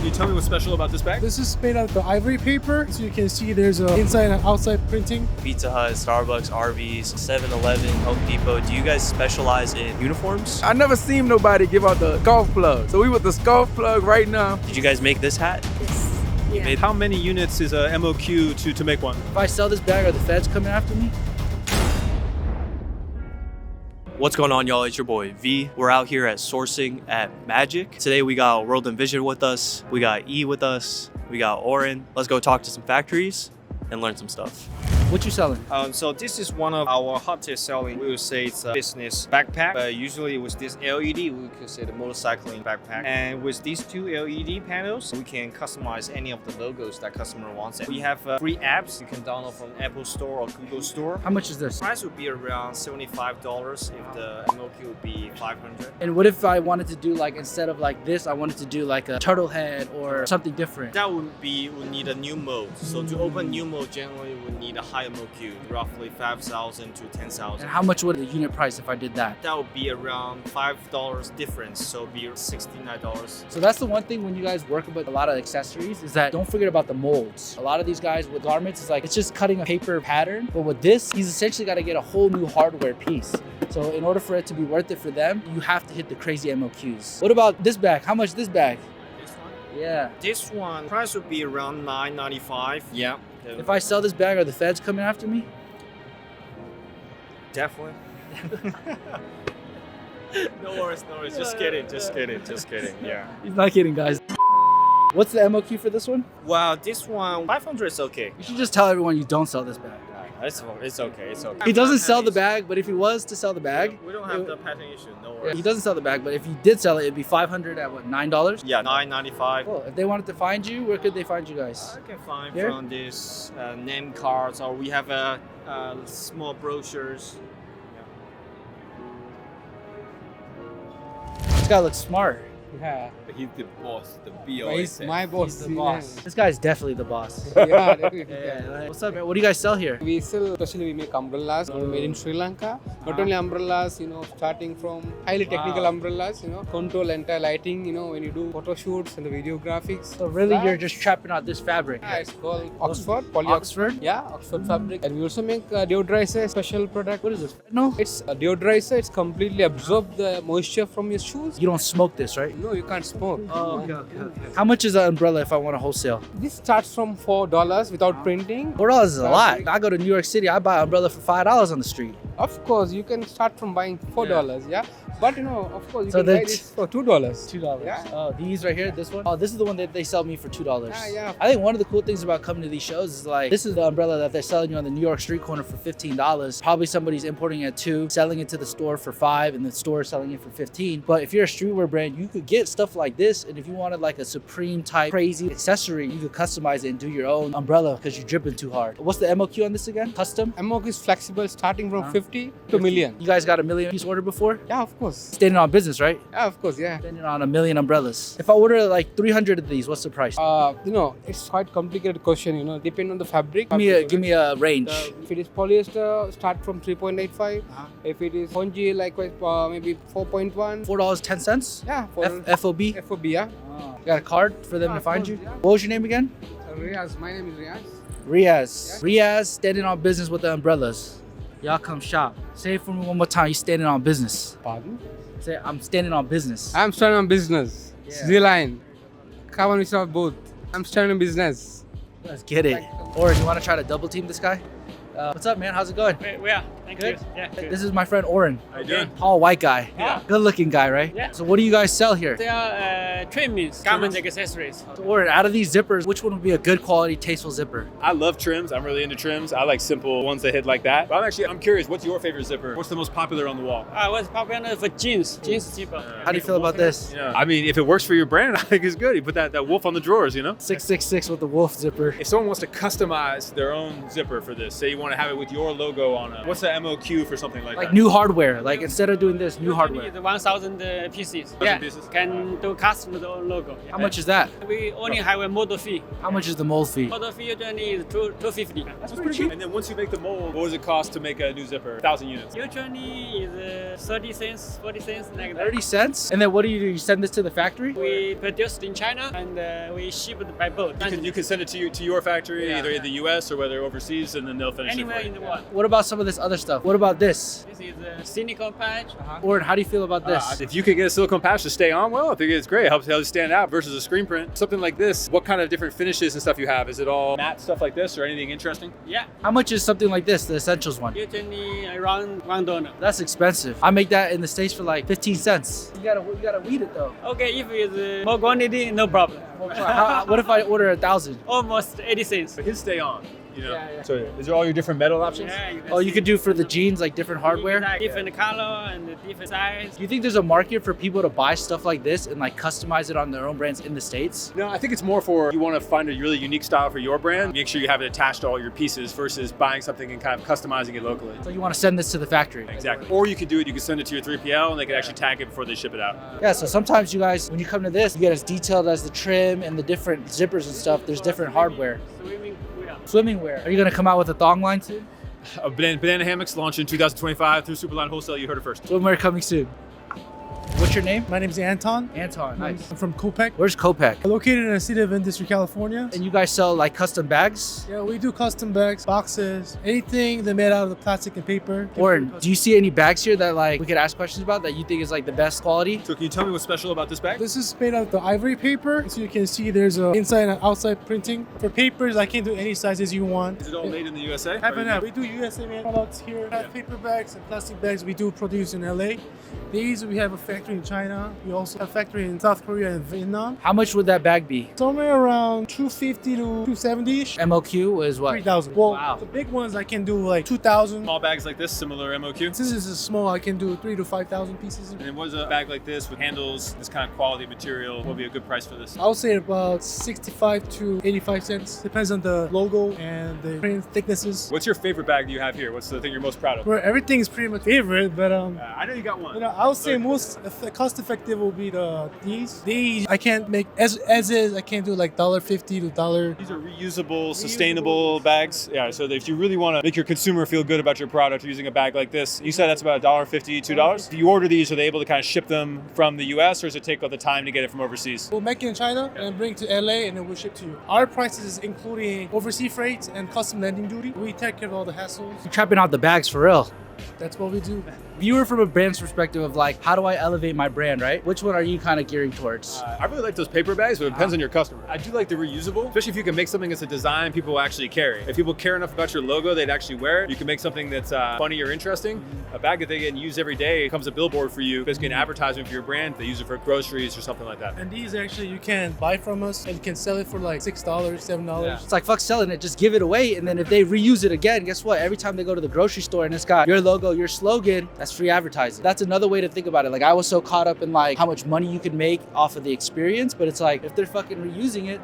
you tell me what's special about this bag? This is made out of the ivory paper, so you can see there's a inside and outside printing. Pizza Hut, Starbucks, Arby's, 7-Eleven, Home Depot. Do you guys specialize in uniforms? I never seen nobody give out the golf plug. So we with the golf plug right now. Did you guys make this hat? Yes. You made How many units is a MOQ to make one? If I sell this bag, are the feds coming after me? What's going on, y'all? It's your boy V. We're out here at sourcing at Magic. Today we got World and Vision with us. We got E with us. We got Oren. Let's go talk to some factories and learn some stuff. What you selling? So this is one of our hottest selling. We would say it's a business backpack, but usually with this LED, we could say the motorcycling backpack. And with these two LED panels, we can customize any of the logos that customer wants. We have free apps you can download from Apple Store or Google Store. How much is this? Price would be around $75 if the MOQ would be $500. And what if I wanted to do like, instead of like this, I wanted to do like a turtle head or something different? That would need a new mode. So to open new mode, generally would need a high MOQ, roughly 5,000 to 10,000. And how much would the unit price if I did that? That would be around $5 difference, so it'd be $69. So that's the one thing when you guys work with a lot of accessories is that don't forget about the molds. A lot of these guys with garments is like, it's just cutting a paper pattern. But with this, he's essentially got to get a whole new hardware piece. So in order for it to be worth it for them, you have to hit the crazy MOQs. What about this bag? How much this bag? This one? Yeah. This one, price would be around $9.95. Yeah. If I sell this bag, are the feds coming after me? Definitely. No worries. Just kidding. Yeah. He's not kidding, guys. What's the MOQ for this one? Wow, this one, 500 is okay. You should just tell everyone you don't sell this bag. It's okay. He doesn't sell the bag, but if he was to sell the bag, We don't have the pattern issue, no worries. he doesn't sell the bag, but if he did sell it, it'd be 500 at what, $9? Yeah, $9.95. Cool. If they wanted to find you, where could they find you guys? I can find Here? from this name cards, or we have small brochures. This guy looks smart. Yeah. He's the boss, the He's my boss. He's the boss. This guy's definitely the boss. Yeah, definitely. Yeah. What's up, man? What do you guys sell here? We sell, especially we make umbrellas made in Sri Lanka. Not only umbrellas, starting from highly technical umbrellas, control entire lighting, when you do photo shoots and the video graphics. So really, you're just trapping out this fabric. Yeah, it's called Oxford, poly Oxford? Yeah, Oxford fabric. And we also make deodorizer, special product. What is this? No? It's a deodorizer. It's completely absorb the moisture from your shoes. You don't smoke this, right? No, you can't smoke. Oh, okay. How much is an umbrella if I want to wholesale? This starts from $4 without printing. $4 is a lot. I go to New York City, I buy an umbrella for $5 on the street. Of course, you can start from buying $4, yeah. But of course, you So can then buy this for $2. $2. Yeah. Oh, these right here, this one? Oh, this is the one that they sell me for $2. Yeah. I think one of the cool things about coming to these shows is like, this is the umbrella that they're selling you on the New York street corner for $15. Probably somebody's importing it at $2, selling it to the store for $5, and the store is selling it for $15. But if you're a streetwear brand, you could get stuff like this. And if you wanted like a Supreme type crazy accessory, you could customize it and do your own umbrella because you're dripping too hard. What's the MOQ on this again? Custom? MOQ is flexible, starting from 50 to million. You guys got a million piece order before? Yeah, of course. Standing on business, right? Yeah, of course, yeah. Standing on a million umbrellas. If I order like 300 of these, what's the price? It's quite complicated question, depending on the fabric. Give me a range. If it is polyester, start from 3.85. If it is spongy, likewise, maybe 4.1. $4.10? Yeah, FOB? FOB, yeah. You got a card for them to find you? Yeah. What was your name again? Riaz, my name is Riaz. Riaz. Riaz standing on business with the umbrellas. Y'all come shop. Say it for me one more time. You standing on business. Pardon? Say, I'm standing on business. I'm starting on business. Yeah. Z-Line. Come on, we saw both. I'm starting on business. Let's get it. Or you want to try to double team this guy? What's up, man? How's it going? Yeah, thank Good? you. Yeah, good. This is my friend Oren. How you doing? Tall white guy. Yeah. Good looking guy, right? Yeah. So what do you guys sell here? They are trimmings, garment accessories. So Oren, out of these zippers, which one would be a good quality, tasteful zipper? I love trims. I'm really into trims. I like simple ones that hit like that. But I'm curious, what's your favorite zipper? What's the most popular on the wall? What's popular for jeans? Jeans zipper. How do you feel about this? Yeah. I mean, if it works for your brand, I think it's good. You put that wolf on the drawers, 666 with the wolf zipper. If someone wants to customize their own zipper for this, say you want to have it with your logo on it, what's the MOQ for something like Like that? new hardware. Like instead of doing this, new hardware. The 1,000 pieces. 1,000 pieces? Can do custom logo. How much is that? We only have a model fee. How much is the mold fee? Model fee usually is 250. That's pretty cheap. And then once you make the mold, what does it cost to make a new zipper? 1,000 units. Usually is 30 cents, 40 cents, like that. 30 cents? And then what do? You send this to the factory? We produced in China and we ship it by boat. You can send it to your factory, Yeah. either in the US or whether overseas, and then they'll finish Anywhere it for in you. the world. What about some of this other stuff? What about this? This is a silicone patch. Or how do you feel about this? If you could get a silicone patch to stay on well, I think it's great. It helps you stand out versus a screen print. Something like this, what kind of different finishes and stuff you have? Is it all matte stuff like this or anything interesting? Yeah. How much is something like this, the Essentials one? Usually around $1. That's expensive. I make that in the States for like 15 cents. You gotta weed it though. Okay, if it's more quantity, no problem. What if I order 1,000? Almost 80 cents. But his stay on. You know? Yeah. So is there all your different metal options? Yeah, you can Oh, you see. could do for the jeans like different hardware? Like different color and different size. Do you think there's a market for people to buy stuff like this and like customize it on their own brands in the States? No, I think it's more for you want to find a really unique style for your brand. Make sure you have it attached to all your pieces versus buying something and kind of customizing it locally. So you want to send this to the factory? Exactly. Or you could do it, you can send it to your 3PL and they can actually tag it before they ship it out. Yeah, so sometimes you guys, when you come to this, you get as detailed as the trim and the different zippers and stuff. There's different hardware. Swimming wear. Swimming wear. Are you gonna come out with a thong line soon? Banana hammocks launch in 2025 through Superline Wholesale. You heard it first. Swimwear coming soon. What's your name? My name is Anton. Anton. Nice. I'm from Kopek. Where's Kopek? Located in the city of Industry, California. And you guys sell like custom bags? Yeah, we do custom bags, boxes, anything that made out of the plastic and paper. Warren, do you see any bags here that like we could ask questions about that you think is like the best quality? So can you tell me what's special about this bag? This is made out of the ivory paper. So you can see there's a inside and outside printing. For papers, I can do any sizes you want. Is it all made in the USA? Half and half. We do USA made products here. Paper bags and plastic bags we do produce in LA. These we have a factory in China. We also have a factory in South Korea and Vietnam. How much would that bag be? Somewhere around 250 to 270-ish. MOQ is what? 3,000. Well, Wow. the big ones I can do like 2,000. Small bags like this, similar MOQ. Since this is small, I can do 3,000 to 5,000 pieces. And then what is a bag like this with handles, this kind of quality material? What would be a good price for this? I would say about 65 to 85 cents. Depends on the logo and the print thicknesses. What's your favorite bag you have here? What's the thing you're most proud of? Where everything is pretty much favorite, but I know you got one. I would say most cost effective will be these. These I can't make as is. I can't do like $1.50 to $1. These are reusable, sustainable bags. Yeah, so if you really want to make your consumer feel good about your product using a bag like this, you said that's about $1.50, $2. If you order these, are they able to kind of ship them from the US or does it take all the time to get it from overseas? We'll make it in China and bring it to LA and then we'll ship to you. Our prices including overseas freight and custom landing duty. We take care of all the hassles. You're trapping out the bags for real. That's what we do. Viewer from a brand's perspective of like, how do I elevate my brand, right? Which one are you kind of gearing towards? I really like those paper bags, but it depends on your customer. I do like the reusable, especially if you can make something that's a design people will actually carry. If people care enough about your logo, they'd actually wear it. You can make something that's funny or interesting. A bag that they get and use every day becomes a billboard for you. Basically an advertisement for your brand. They use it for groceries or something like that. And these actually you can buy from us and you can sell it for like $6, $7. It's like, fuck selling it, just give it away. And then if they reuse it again, guess what? Every time they go to the grocery store and it's got your logo, your slogan, that's free advertising. That's another way to think about it. Like I was so caught up in like how much money you could make off of the experience, but it's like if they're fucking reusing it,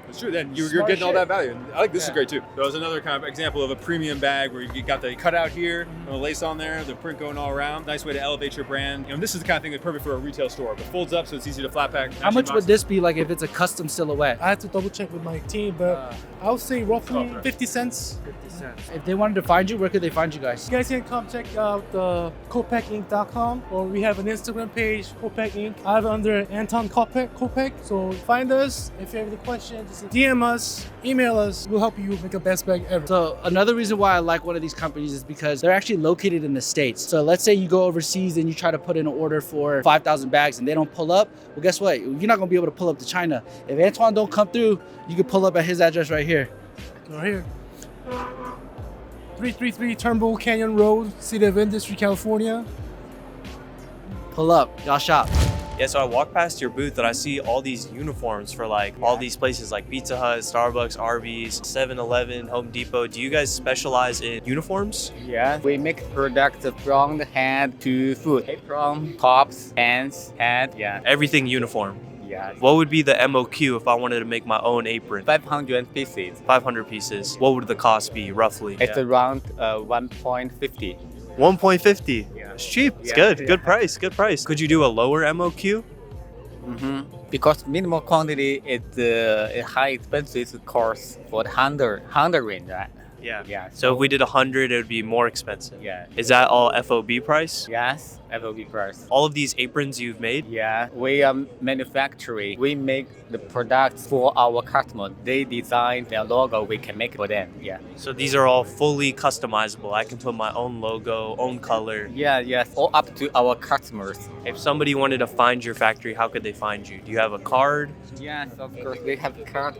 It's true, then you're Smart getting all shit. that value. And I think this is Yeah. great too. That was another kind of example of a premium bag where you got the cutout here, and the lace on there, the print going all around. Nice way to elevate your brand. You know, this is the kind of thing that's perfect for a retail store. It folds up so it's easy to flat pack. how much would this be like if it's a custom silhouette? I have to double check with my team, but I would say roughly 50 cents. 50 cents. If they wanted to find you, where could they find you guys? You guys can come check out kopekinc.com or we have an Instagram page, Kopek Inc. I have it under Anton Kopek. So find us. If you have any questions, just DM us, email us. We'll help you make the best bag ever. So another reason why I like one of these companies is because they're actually located in the States. So let's say you go overseas and you try to put in an order for 5,000 bags and they don't pull up. Well, guess what? You're not gonna be able to pull up to China. If Antoine don't come through, you can pull up at his address right here. Right here. 333 Turnbull Canyon Road, City of Industry, California. Pull up, y'all shop. Yeah, so I walk past your booth and I see all these uniforms for like all these places like Pizza Hut, Starbucks, Arby's, 7-Eleven, Home Depot. Do you guys specialize in uniforms? Yeah, we make products from the hand to foot. Apron, tops, pants, hat, yeah. Everything uniform. Yeah. What would be the MOQ if I wanted to make my own apron? 500 pieces. 500 pieces. What would the cost be roughly? It's around 1.50. 1.50. Yeah. It's cheap. It's Yeah, good. yeah. Good price. Good price. Could you do a lower MOQ? Because minimal quantity is high expenses cost for the 100 range, right? Yeah. Yeah. So if we did 100, it would be more expensive. Yeah. Is that all FOB price? Yes, FOB price. All of these aprons you've made? Yeah, we are manufacturing. We make the products for our customers. They design their logo. We can make it for them. Yeah. So these are all fully customizable. I can put my own logo, own color. Yeah, yes. All up to our customers. If somebody wanted to find your factory, how could they find you? Do you have a card? Yes, of course. We have card.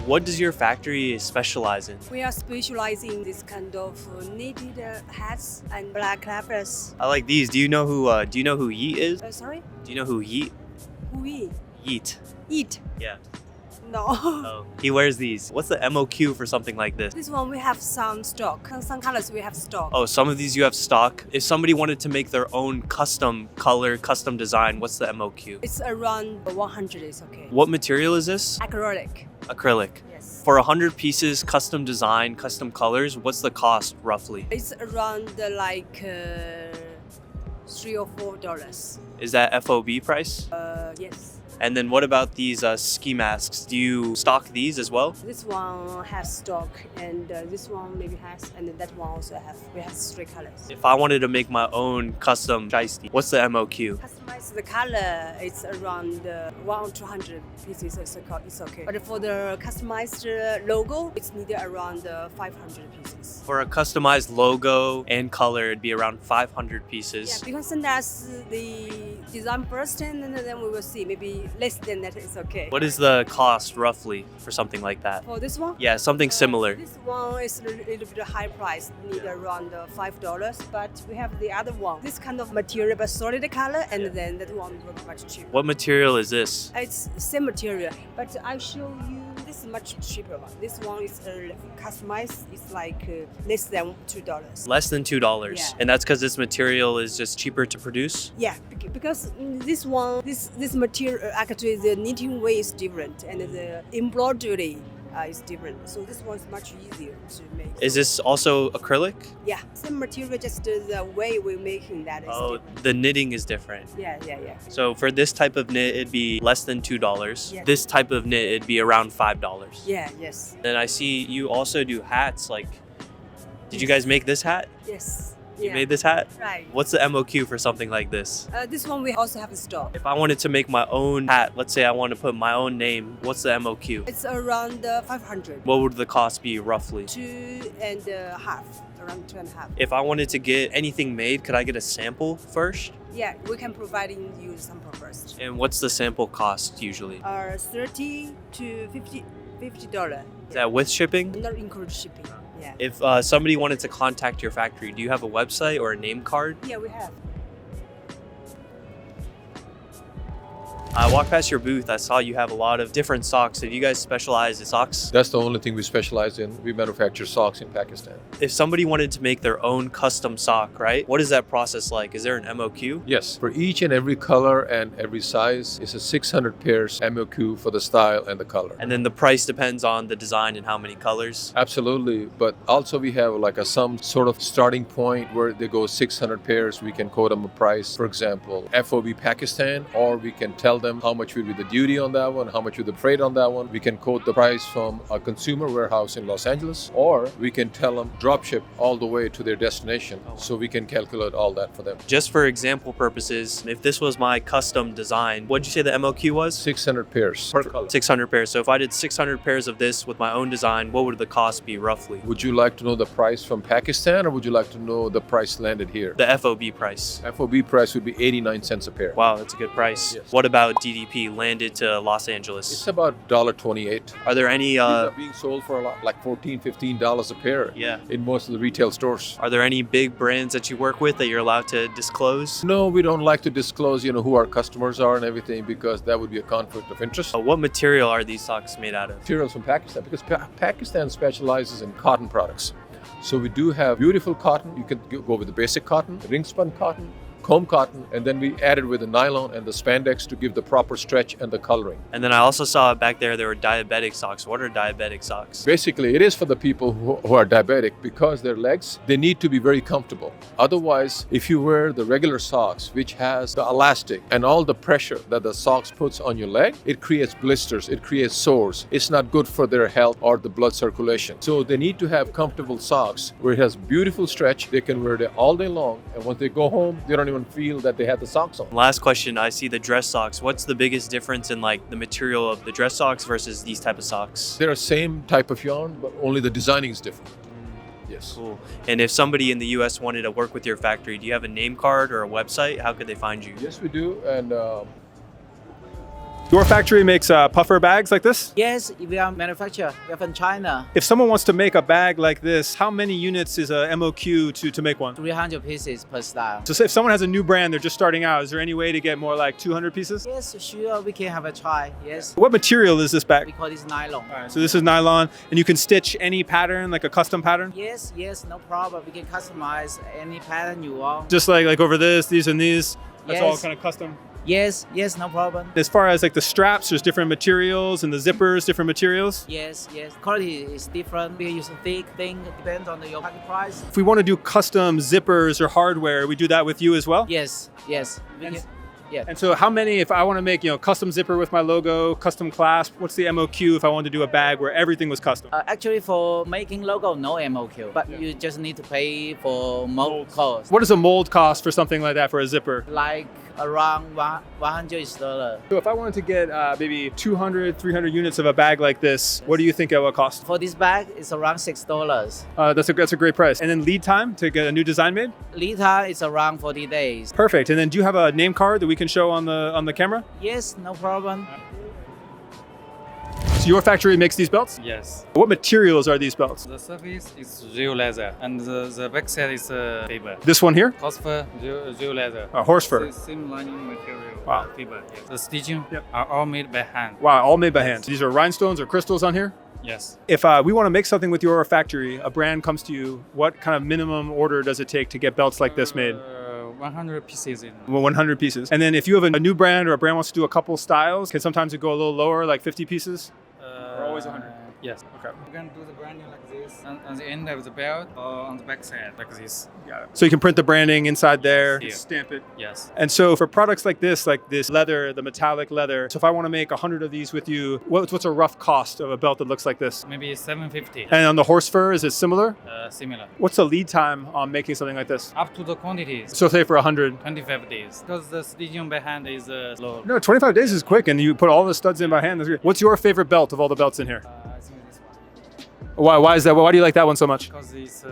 What does your factory specialize in? We are specializing in this kind of knitted hats and balaclavas. I like these. Do you know who Yeet is? Sorry? Do you know who Yeet? We Yeet. eat. Yeah. No. Oh. He wears these. What's the MOQ for something like this? This one we have some stock. Some colors we have stock. Oh, some of these you have stock. If somebody wanted to make their own custom color, custom design, what's the MOQ? It's around 100 is okay. What material is this? Acrylic. Acrylic. Yes. For 100 pieces, custom design, custom colors, what's the cost roughly? It's around like $3 or $4. Is that FOB price? Yes. And then what about these ski masks? Do you stock these as well? This one has stock, and this one maybe has, and then that one also have. We have 3 colors. If I wanted to make my own custom shiesty, what's the MOQ? Customize the color, it's around 1 or 200 pieces. It's okay. But for the customized logo, it's needed around 500 pieces. For a customized logo and color, it'd be around 500 pieces. Yeah, because send us the design first, and then we will see. Maybe less than that is okay. What is the cost roughly for something like that? For this one? Yeah, something similar. This one is a little bit high price, need around $5. But we have the other one. This kind of material, but solid color, and then that one will be much cheaper. What material is this? It's same material, but I show you this is much cheaper one. This one is customized. It's like less than $2. Less than $2. Yeah. And that's because this material is just cheaper to produce? Yeah, because this one, this material actually the knitting way is different, and the embroidery is different. So this one's much easier to make. Is this also acrylic? Yeah, same material, just the way we're making that is different. The knitting is different. Yeah. So for this type of knit, it'd be less than $2. Yeah. This type of knit, it'd be around $5. Yeah, yes. Then I see you also do hats. Like, did you guys make this hat? Yes. You made this hat? Right. What's the MOQ for something like this? This one we also have in stock. If I wanted to make my own hat, let's say I want to put my own name, what's the MOQ? It's around 500. What would the cost be roughly? 2.5. Around 2.5. If I wanted to get anything made, could I get a sample first? Yeah, we can provide you sample first. And what's the sample cost usually? $30 to $50. Is that with shipping? Not include shipping. Yeah. If somebody wanted to contact your factory, do you have a website or a name card? Yeah, we have. I walked past your booth. I saw you have a lot of different socks. Do you guys specialize in socks? That's the only thing we specialize in. We manufacture socks in Pakistan. If somebody wanted to make their own custom sock, right? What is that process like? Is there an MOQ? Yes. For each and every color and every size, it's a 600 pairs MOQ for the style and the color. And then the price depends on the design and how many colors? Absolutely. But also we have like some sort of starting point where they go 600 pairs. We can quote them a price. For example, FOB Pakistan, or we can tell them how much will be the duty on that one, how much will the freight on that one. We can quote the price from a consumer warehouse in Los Angeles, or we can tell them drop ship all the way to their destination. So we can calculate all that for them. Just for example purposes, if this was my custom design, what did you say the MOQ was? 600 pairs per color. 600 pairs. So if I did 600 pairs of this with my own design, what would the cost be roughly? Would you like to know the price from Pakistan, or would you like to know the price landed here? The FOB price. FOB price would be 89 cents a pair. Wow, that's a good price. Yes. What about DDP landed to Los Angeles? It's about $1.28. Are there any These are being sold for a lot, like $14, $15 a pair. Yeah. In most of the retail stores. Are there any big brands that you work with that you're allowed to disclose? No, we don't like to disclose, who our customers are and everything, because that would be a conflict of interest. What material are these socks made out of? Materials from Pakistan, because Pakistan specializes in cotton products. So we do have beautiful cotton. You can go with the basic cotton, ring spun cotton, comb cotton, and then we added with the nylon and the spandex to give the proper stretch and the coloring. And then I also saw back there were diabetic socks. What are diabetic socks? Basically, it is for the people who are diabetic because their legs, they need to be very comfortable. Otherwise, if you wear the regular socks, which has the elastic and all the pressure that the socks puts on your leg, it creates blisters, it creates sores. It's not good for their health or the blood circulation. So they need to have comfortable socks where it has beautiful stretch. They can wear it all day long, and when they go home, they don't even feel that they had the socks on. Last question, I see the dress socks. What's the biggest difference in like the material of the dress socks versus these type of socks? They're the same type of yarn, but only the designing is different. Yes. Cool. And if somebody in the US wanted to work with your factory, do you have a name card or a website? How could they find you? Yes, we do. And Your factory makes puffer bags like this? Yes, we are manufacturer. We are from China. If someone wants to make a bag like this, how many units is a MOQ to make one? 300 pieces per style. So say if someone has a new brand, they're just starting out, is there any way to get more like 200 pieces? Yes, sure, we can have a try. Yes. What material is this bag? We call this nylon. All right, so this is nylon, and you can stitch any pattern, like a custom pattern? Yes, no problem. We can customize any pattern you want. Just like over this, these and these? That's all Yes. kind of custom? Yes, no problem. As far as like the straps, there's different materials, and the zippers, different materials? Yes. Quality is different. We use a thick thing, depends on your packet price. If we want to do custom zippers or hardware, we do that with you as well? Yes. We can, yeah. And so how many, if I want to make, custom zipper with my logo, custom clasp, what's the MOQ if I wanted to do a bag where everything was custom? Actually, for making logo, no MOQ, but you just need to pay for mold cost. What does a mold cost for something like that for a zipper? Like around $100. So if I wanted to get maybe 200, 300 units of a bag like this, what do you think it will cost? For this bag, it's around $6. That's a great price. And then lead time to get a new design made? Lead time is around 40 days. Perfect. And then do you have a name card that we can show on the camera? Yes, no problem. So your factory makes these belts? Yes. What materials are these belts? The surface is real leather, and the back side is fiber. This one here? Horsefer, real leather. Horse fur. Same lining material. Wow. Fiber. Yes. The stitching are all made by hand. Wow, all made by hand. These are rhinestones or crystals on here? Yes. If we want to make something with your factory, a brand comes to you, what kind of minimum order does it take to get belts like this made? 100 pieces in. Well, 100 pieces. And then if you have a new brand or a brand wants to do a couple styles, can sometimes it go a little lower, like 50 pieces? Or always 100? Yes. Okay. You can do the branding like this on the end of the belt or on the back side like this. Got it. So you can print the branding inside there, Yeah. stamp it. Yes. And so for products like this leather, the metallic leather, so if I want to make 100 of these with you, what's a rough cost of a belt that looks like this? Maybe 750. And on the horse fur, is it similar? Similar. What's the lead time on making something like this? Up to the quantities. So say for 100. 25 days. Because the stitching by hand is slow. No, 25 days is quick, and you put all the studs in by hand. That's great. What's your favorite belt of all the belts in here? I think this one. Why is that? Why do you like that one so much? Because it's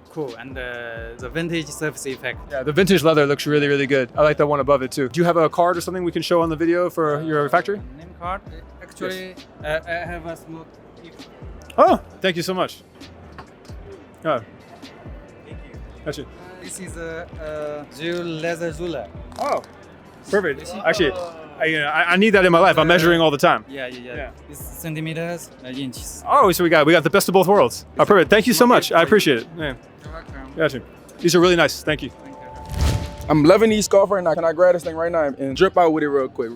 cool and the vintage surface effect. Yeah, the vintage leather looks really, really good. I like that one above it too. Do you have a card or something we can show on the video for your factory? Name card. Actually, I have a small gift. Oh, thank you so much. Oh. Thank you. Gotcha. This is a real leather ruler. Oh, perfect. Actually, I need that in my life. I'm measuring all the time. Yeah. It's centimeters, inches. Oh, so we got the best of both worlds. Oh, perfect. Thank you so much. I appreciate it. Yeah. You're welcome. Gotcha. These are really nice. Thank you. I'm loving these scarf right now. Can I grab this thing right now and drip out with it real quick?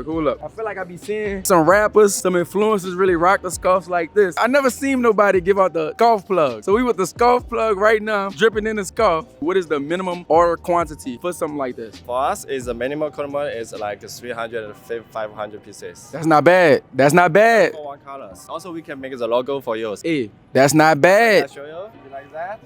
Hold up. I feel like I be seeing some rappers, some influencers really rock the scarves like this. I never seen nobody give out the scarf plug. So we with the scarf plug right now, dripping in the scarf. What is the minimum order quantity for something like this? For us, the minimum quantity is like 300 and 500 pieces. That's not bad. That's not bad. For one colors. Also, we can make the logo for yours. Hey, that's not bad. I'll show you. You like that?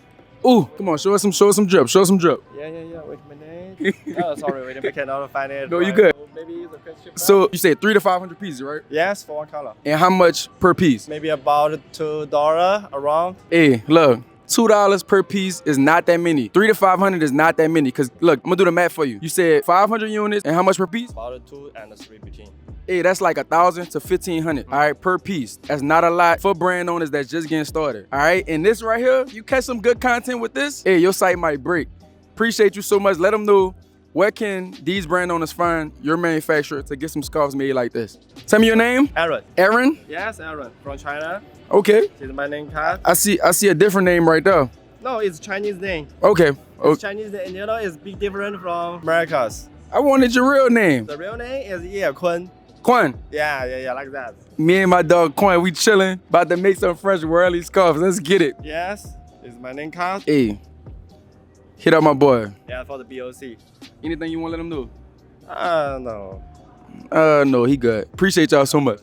Ooh, come on, show us some drip. Show us some drip. Yeah. Wait a minute. Oh, sorry, we cannot find it. No, you good. Maybe the question. So you said 300 to 500 pieces, right? Yes, for one color. And how much per piece? Maybe about $2 around. Hey, look. $2 per piece is not that many. 300 to 500 is not that many. Cause look, I'm gonna do the math for you. You said 500 units and how much per piece? About 2 and 3 between. Hey, that's like 1,000 to 1,500. All right, per piece. That's not a lot for brand owners that's just getting started. All right, and this right here, you catch some good content with this, hey, your site might break. Appreciate you so much. Let them know where can these brand owners find your manufacturer to get some scarves made like this. Tell me your name. Aaron. Aaron? Yes, Aaron from China. Okay. This is my name card. I see a different name right there. No, it's Chinese name. Okay. It's Chinese name. You know, it's big different from America's. I wanted your real name. The real name is Kun. Quan. Yeah, like that. Me and my dog Quan, we chilling, about to make some fresh whirly scarves. Let's get it. Yes, it's my name card. Hey, hit up my boy. Yeah, for the BOC. Anything you want to let him know? No. No, he good. Appreciate y'all so much.